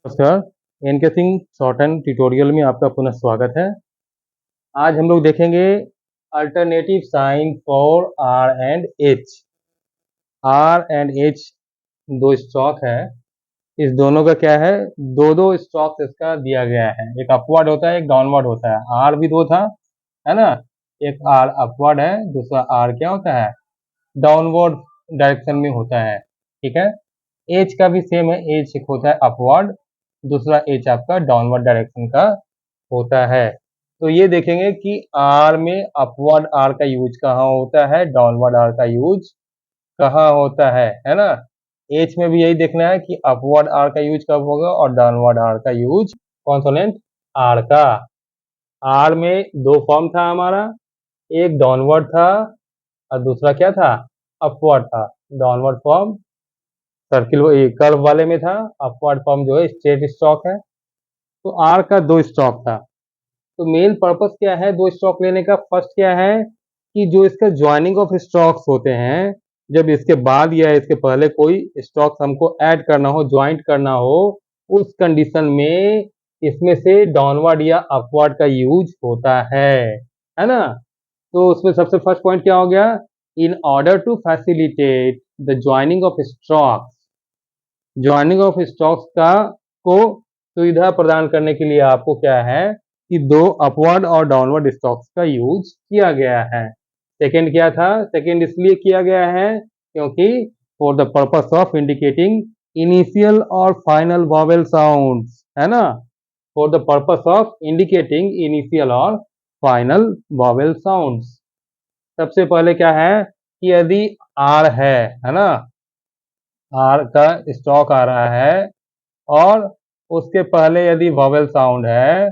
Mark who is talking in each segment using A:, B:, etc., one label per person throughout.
A: नमस्कार। एन के Singh short hand tutorial में आपका पुनः स्वागत है। आज हम लोग देखेंगे alternative sign for R and H. R and H दो स्टॉक है। इस दोनों का क्या है, दो दो स्टॉक इसका दिया गया है। एक अपवर्ड होता है, एक डाउनवर्ड होता है। आर भी दो था, है ना। एक आर अपवर्ड है, दूसरा आर क्या होता है, डाउनवर्ड डायरेक्शन में होता है। ठीक है। एच का भी सेम है। एच एक होता है अपवर्ड, दूसरा एच आपका डाउनवर्ड डायरेक्शन का होता है। तो ये देखेंगे कि आर में अपवर्ड आर का यूज कहाँ होता है, डाउनवर्ड आर का यूज कहाँ होता है ना। एच में भी यही देखना है कि अपवर्ड आर का यूज कब होगा और डाउनवर्ड आर का यूज कॉन्सोनेंट आर का। आर में दो फॉर्म था हमारा, एक डाउनवर्ड था और दूसरा क्या था, अपवर्ड था। डाउनवर्ड फॉर्म सर्किल कर्व वाले में था, अपवर्ड फॉर्म जो है स्ट्रेट स्टॉक है। तो आर का दो स्टॉक था। तो मेन पर्पस क्या है दो स्टॉक लेने का, फर्स्ट क्या है कि जो इसका ज्वाइनिंग ऑफ स्टॉक्स होते हैं, जब इसके बाद या इसके पहले कोई स्टॉक्स हमको ऐड करना हो, ज्वाइंट करना हो, उस कंडीशन में इसमें से डाउनवर्ड या अपवर्ड का यूज होता है ना। तो उसमें सबसे फर्स्ट पॉइंट क्या हो गया, in order to facilitate the joining of stocks, joining of stocks का को सुविधा प्रदान करने के लिए आपको क्या है कि दो अपवर्ड और डाउनवर्ड स्टॉक्स का यूज किया गया है। सेकंड क्या था, सेकंड इसलिए किया गया है क्योंकि for the purpose of indicating initial और फाइनल वॉवेल साउंड्स, है ना। For the purpose of indicating initial और फाइनल वॉवेल साउंड्स। सबसे पहले क्या है कि यदि आर है ना, आर का स्टॉक आ रहा है और उसके पहले यदि वॉवेल साउंड है,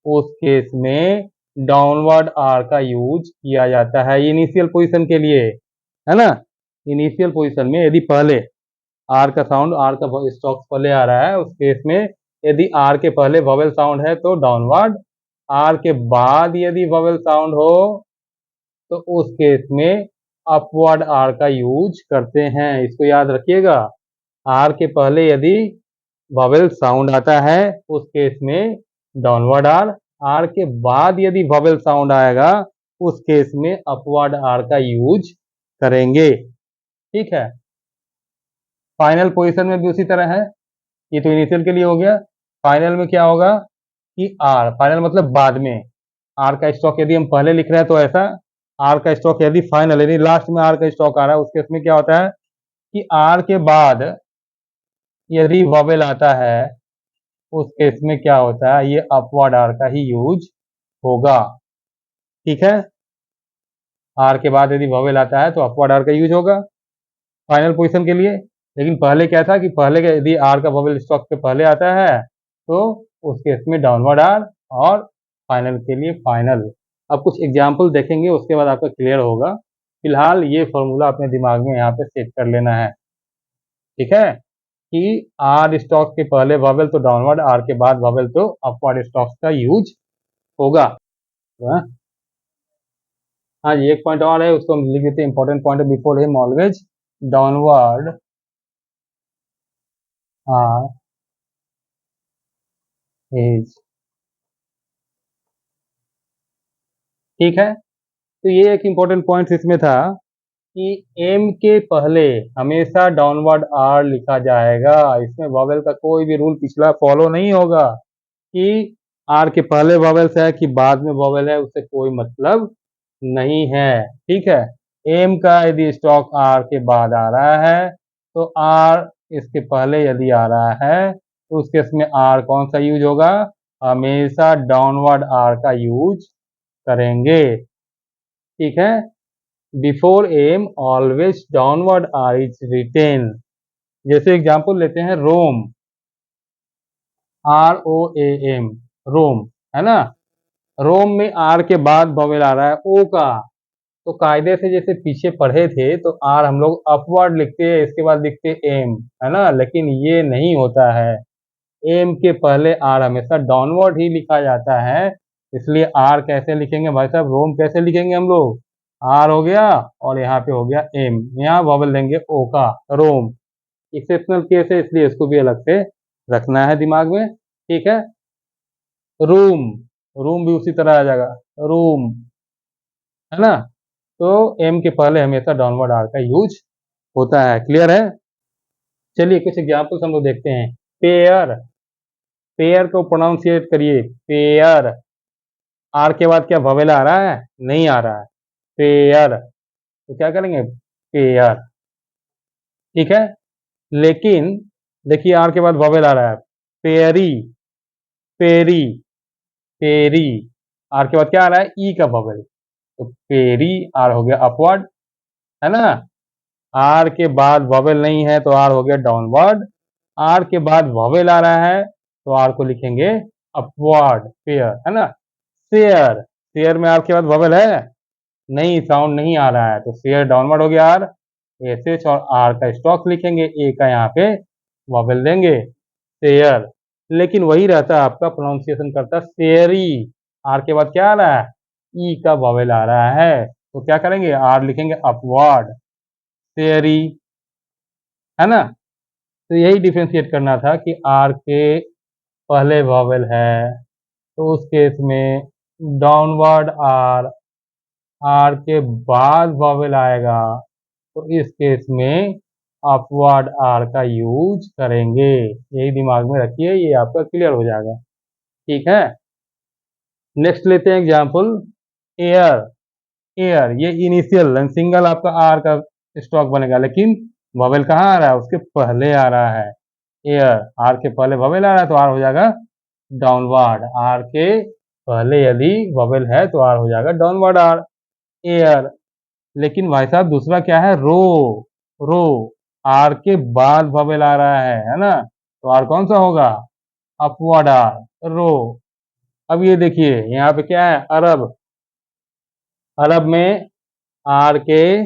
A: उस केस में डाउनवर्ड आर का यूज किया जाता है इनिशियल पोजीशन के लिए, है ना। इनिशियल पोजीशन में यदि पहले आर का साउंड, आर का स्टॉक पहले आ रहा है, उस केस में यदि आर के पहले वॉवेल साउंड है तो डाउनवर्ड, आर के बाद यदि वॉवेल साउंड हो तो उस केस में अपवर्ड आर का यूज करते हैं। इसको याद रखिएगा। आर के पहले यदि वॉवेल साउंड आता है उस केस में डाउनवर्ड आर, आर के बाद यदि वॉवेल साउंड आएगा उस केस में अपवर्ड आर का यूज करेंगे। ठीक है। फाइनल पोजीशन में भी उसी तरह है। ये तो इनिशियल के लिए हो गया। फाइनल में क्या होगा कि आर, फाइनल मतलब बाद में, आर का स्टॉक यदि हम पहले लिख रहे हैं तो ऐसा, आर का स्टॉक यदि फाइनल यानी लास्ट में आर का स्टॉक आ रहा है उस केस में क्या होता है कि आर के बाद यदि वॉवेल आता है उस केस में क्या होता है, ये अपवर्ड आर का ही यूज होगा। ठीक है। आर के बाद यदि वॉवेल आता है तो अपवर्ड आर का यूज होगा फाइनल पोजीशन के लिए। लेकिन पहले क्या था कि पहले यदि आर का वॉवेल स्टॉक से पहले आता है तो उस केस में डाउनवर्ड आर, और फाइनल के लिए फाइनल। अब कुछ एग्जाम्पल देखेंगे उसके बाद आपका क्लियर होगा। फिलहाल ये फॉर्मूला अपने दिमाग में यहाँ पे सेट कर लेना है। ठीक है कि आर स्टॉक के पहले वॉवेल तो डाउनवर्ड, आर के बाद वॉवेल तो अपवर्ड स्टॉक का यूज होगा। हाँ जी, एक पॉइंट और है, उसको हम लिख देते हैं। इंपॉर्टेंट पॉइंट है, before him always downward R is. ठीक है। तो ये एक इम्पोर्टेंट पॉइंट इसमें था कि एम के पहले हमेशा डाउनवर्ड आर लिखा जाएगा। इसमें वॉवेल का कोई भी रूल पिछला फॉलो नहीं होगा कि आर के पहले वॉवेल्स है कि बाद में वॉवेल है, उससे कोई मतलब नहीं है। ठीक है। एम का यदि स्टॉक आर के बाद आ रहा है तो आर इसके पहले यदि आ रहा है तो उस केस में आर कौन सा यूज होगा, हमेशा डाउनवर्ड आर का यूज करेंगे। ठीक है। Before M always downward R is written. जैसे एग्जांपल लेते हैं रोम, आर ओ ए एम, रोम, है ना। रोम में आर के बाद वॉवेल आ रहा है ओ का, तो कायदे से जैसे पीछे पढ़े थे तो आर हम लोग अपवर्ड लिखते हैं, इसके बाद लिखते एम, है ना। लेकिन ये नहीं होता है। एम के पहले आर हमेशा डाउनवर्ड ही लिखा जाता है। इसलिए आर कैसे लिखेंगे भाई साहब, रोम कैसे लिखेंगे हम लोग, आर हो गया और यहाँ पे हो गया एम, यहाँ वॉवेल देंगे ओ का, रोम। एक्सेप्शनल केस है इसलिए इसको भी अलग से रखना है दिमाग में, ठीक है। रूम, रूम भी उसी तरह आ जाएगा, रूम, है ना। तो एम के पहले हमेशा डाउनवर्ड आर का यूज होता है, क्लियर है। चलिए कुछ एग्जाम्पल्स हम लोग देखते हैं। पेयर, पेयर को प्रोनाउंसिएट करिए, पेयर। आर के बाद क्या ववेल आ रहा है? नहीं आ रहा है, पेयर, तो क्या करेंगे? पेयर, ठीक है। लेकिन देखिए आर के बाद ववेल आ रहा है, पेरी, पेरी, पेरी। आर के बाद क्या आ रहा है? ई का ववेल, तो पेरी, आर हो गया अपवर्ड, है ना। आर के बाद ववेल नहीं है तो आर हो गया डाउनवर्ड। आर के बाद ववेल आ रहा है तो आर को लिखेंगे अपवर्ड, पेयर, है ना। शेयर, शेयर में आर के बाद ववेल है? नहीं, साउंड नहीं आ रहा है, तो शेयर डाउनवर्ड हो गया आर। एस एच और आर का स्टॉक लिखेंगे, ए का यहाँ पे ववेल देंगे, शेयर। लेकिन वही रहता है आपका, प्रोनाउंसिएशन करता शेयरी। आर के बाद क्या आ रहा है? ई का ववेल आ रहा है, तो क्या करेंगे? आर लिखेंगे अपवर्ड, शेयरी, है ना। तो यही डिफ्रेंशिएट करना था कि आर के पहले वॉवेल है तो उस केस में डाउनवर्ड आर, आर के बाद वॉवेल आएगा तो इस केस में अपवर्ड आर का यूज करेंगे। यही दिमाग में रखिए, ये आपका क्लियर हो जाएगा, ठीक है। नेक्स्ट लेते हैं एग्जाम्पल, एयर। एयर ये इनिशियल सिंगल आपका आर का स्टॉक बनेगा, लेकिन ववेल कहाँ आ रहा है? उसके पहले आ रहा है। एयर, आर के पहले ववेल आ रहा है तो आर हो जाएगा डाउनवर्ड। आर के पहले यदि ववेल है तो आर हो जाएगा डाउनवर्ड आर, एयर। लेकिन भाई साहब दूसरा क्या है? रो, रो, आर के बाद ववेल आ रहा है ना, तो आर कौन सा होगा? अपवर्ड आर, रो। अब ये देखिए यहाँ पे क्या है? अरब, अरब में आर के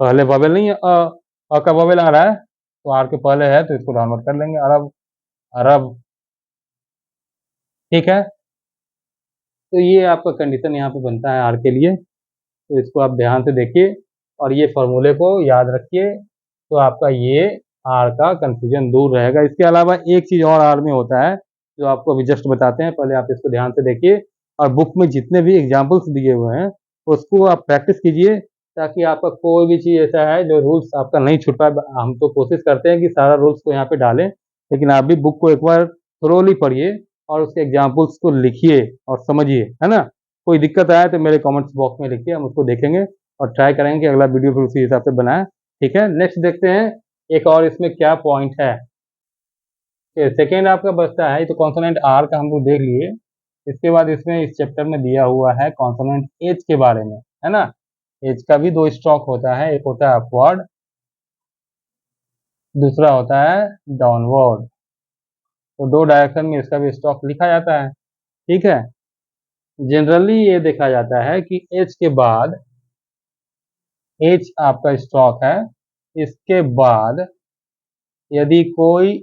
A: पहले ववेल नहीं है, अ का ववेल आ रहा है तो आर के पहले है तो इसको डाउनवर्ड कर लेंगे, अरब, अरब, ठीक है। तो ये आपका कंडीशन यहाँ पे बनता है आर के लिए, तो इसको आप ध्यान से देखिए और ये फॉर्मूले को याद रखिए, तो आपका ये आर का कंफ्यूजन दूर रहेगा। इसके अलावा एक चीज़ और आर में होता है जो आपको अभी जस्ट बताते हैं, पहले आप इसको ध्यान से देखिए और बुक में जितने भी एग्जाम्पल्स दिए हुए हैं उसको आप प्रैक्टिस कीजिए, ताकि आपका कोई भी चीज़ ऐसा है जो रूल्स आपका नहीं छूट पाए। हम तो कोशिश करते हैं कि सारा रूल्स को यहाँ पे डालें, लेकिन आप भी बुक को एक बार थोरोली पढ़िए और उसके एग्जाम्पल्स को लिखिए और समझिए, है ना। कोई दिक्कत आए तो मेरे कमेंट्स बॉक्स में लिखिए, हम उसको देखेंगे और ट्राई करेंगे कि अगला वीडियो फिर उसी हिसाब से बनाएं, ठीक है। नेक्स्ट देखते हैं एक और इसमें क्या पॉइंट है। सेकेंड आपका बचता है, तो कॉन्सोनेंट आर का हम लोग देख लिए। इसके बाद इसमें इस चैप्टर में दिया हुआ है कॉन्सोनेंट एच के बारे में, है ना। एच का भी दो स्टॉक होता है, एक होता है अपवर्ड, दूसरा होता है डाउनवर्ड। तो दो डायरेक्शन में इसका भी स्टॉक लिखा जाता है, ठीक है। जनरली ये देखा जाता है कि एच के बाद, एच आपका स्टॉक है, इसके बाद यदि कोई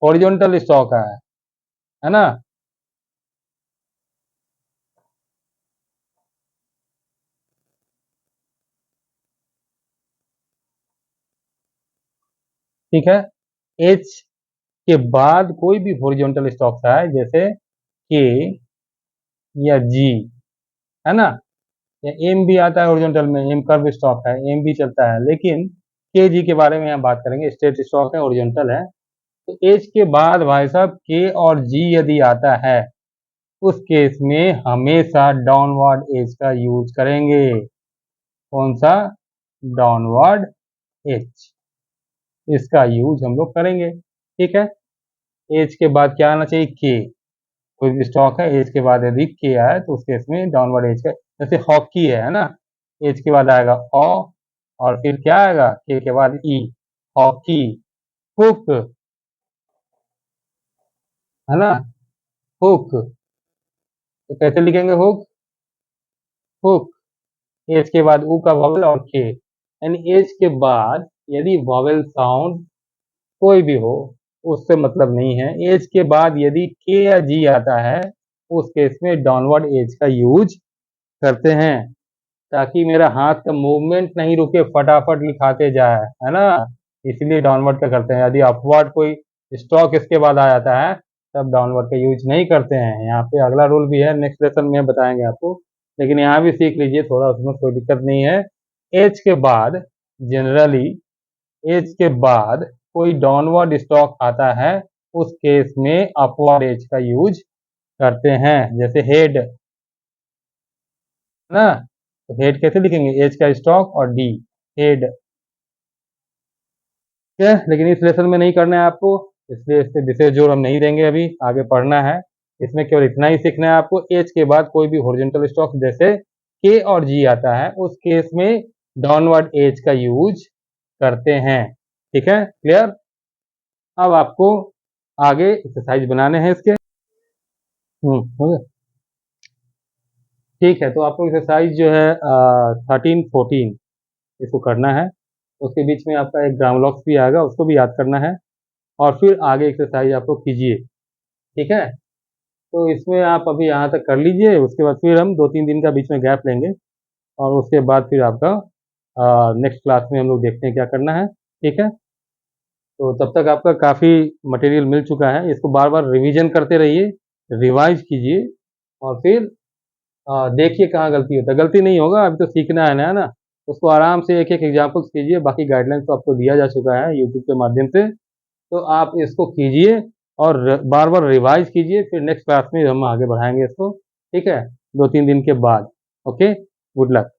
A: हॉरिजॉन्टल स्टॉक है ना, ठीक है। एच के बाद कोई भी हॉरिजॉन्टल स्टॉक्स है, जैसे के या जी, है ना, या एम भी आता है हॉरिजॉन्टल में, एम कर्व स्टॉक है, एम भी चलता है, लेकिन के जी के बारे में हम बात करेंगे, स्ट्रेट स्टॉक है, हॉरिजॉन्टल है। तो एच के बाद भाई साहब के और जी यदि आता है उस केस में हमेशा डाउनवर्ड एज का यूज करेंगे। कौन सा? डाउनवर्ड एज, इसका यूज हम लोग करेंगे, ठीक है। एज के बाद क्या आना चाहिए? के। कोई भी स्टॉक है एज के बाद यदि के आए तो उस केस में डाउनवर्ड एज का, जैसे हॉकी है ना, एज के बाद आएगा ओ और फिर क्या आएगा? के बाद ई, हॉकी। हुक, है ना, हुक, तो कैसे लिखेंगे हुक? हुक, एज के बाद ऊ का वॉवेल और के, यानी एज के बाद यदि वॉवेल साउंड कोई भी हो उससे मतलब नहीं है, एज के बाद यदि के या जी आता है उस केस में डाउनवर्ड एज का यूज करते हैं, ताकि मेरा हाथ का मूवमेंट नहीं रुके, फटाफट लिखाते जाए, है ना। इसलिए डाउनवर्ड का करते हैं। यदि अपवर्ड कोई स्टॉक इसके बाद आ जाता है तब डाउनवर्ड का यूज नहीं करते हैं। यहाँ पे अगला रूल भी है, नेक्स्ट लेसन में बताएंगे आपको, लेकिन यहाँ भी सीख लीजिए थोड़ा, उसमें कोई दिक्कत नहीं है। एज के बाद जनरली एज के बाद कोई डाउनवर्ड स्टॉक आता है, उस केस में अपवर्ड एज का यूज करते हैं। जैसे हेड ना, तो हेड कैसे लिखेंगे, एज का स्टॉक और डी, हेड। ठीक है, लेकिन इस लेसन में नहीं करना है आपको, इसलिए इससे विशेष जोर हम नहीं देंगे, अभी आगे पढ़ना है। इसमें केवल इतना ही सीखना है आपको, एज के बाद कोई भी हॉरिजॉन्टल स्टॉक जैसे के और जी आता है, उस केस में डाउनवर्ड एज का यूज करते हैं। ठीक है, क्लियर। अब आपको आगे एक्सरसाइज बनाने हैं इसके। हो गया। ठीक है, तो आपको एक्सरसाइज जो है 13-14 इसको करना है। उसके बीच में आपका एक ग्रामलॉक्स भी आएगा, उसको भी याद करना है, और फिर आगे एक्सरसाइज आपको कीजिए। ठीक है, तो इसमें आप अभी यहाँ तक कर लीजिए, उसके बाद फिर हम 2-3 दिन का बीच में गैप लेंगे, और उसके बाद फिर आपका नेक्स्ट क्लास में हम लोग देखते हैं क्या करना है। ठीक है, तो तब तक आपका काफ़ी मटेरियल मिल चुका है, इसको बार बार रिवीजन करते रहिए, रिवाइज कीजिए, और फिर देखिए कहाँ गलती होता है। गलती नहीं होगा, अभी तो सीखना है ना, उसको आराम से एक एक एग्जाम्पल्स कीजिए, बाकी गाइडलाइंस तो आपको दिया जा चुका है यूट्यूब के माध्यम से, तो आप इसको कीजिए और बार बार रिवाइज कीजिए, फिर नेक्स्ट क्लास में हम आगे बढ़ाएंगे इसको। ठीक है, 2-3 दिन के बाद। Okay, good luck.